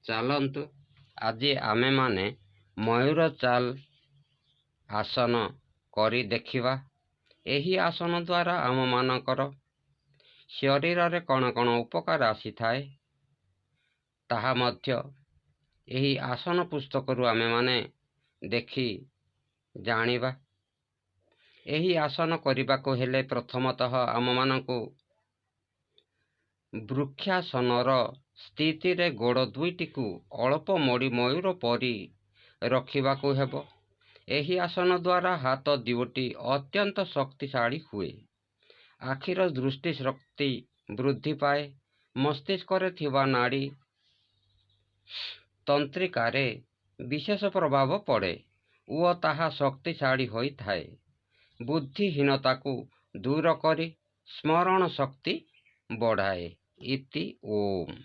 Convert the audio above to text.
ଚାଲନ୍ତୁ ଆଜି ଆମେମାନେ ମୟୂର ଚାଲ ଆସନ କରି ଦେଖିବା। ଏହି ଆସନ ଦ୍ୱାରା ଆମମାନଙ୍କର ଶରୀରରେ କ'ଣ କ'ଣ ଉପକାର ଆସିଥାଏ ତାହା ମଧ୍ୟ ଏହି ଆସନ ପୁସ୍ତକରୁ ଆମେମାନେ ଦେଖି ଜାଣିବା। ଏହି ଆସନ କରିବାକୁ ହେଲେ ପ୍ରଥମତଃ ଆମମାନଙ୍କୁ ବୃକ୍ଷାସନର ସ୍ଥିତିରେ ଗୋଡ଼ ଦୁଇଟିକୁ ଅଳ୍ପ ମୋଡ଼ି ମୟୂର ପରି ରଖିବାକୁ ହେବ। ଏହି ଆସନ ଦ୍ୱାରା ହାତ ଦୁଇଟି ଅତ୍ୟନ୍ତ ଶକ୍ତିଶାଳୀ ହୁଏ। ଆଖିର ଦୃଷ୍ଟି ଶକ୍ତି ବୃଦ୍ଧି ପାଏ। ମସ୍ତିଷ୍କରେ ଥିବା ନାଡ଼ି ତନ୍ତ୍ରିକାରେ ବିଶେଷ ପ୍ରଭାବ ପଡ଼େ ଓ ତାହା ଶକ୍ତିଶାଳୀ ହୋଇଥାଏ। ବୁଦ୍ଧିହୀନତାକୁ ଦୂର କରି ସ୍ମରଣ ଶକ୍ତି ବଢ଼ାଏ। ଇତି ଓମ୍।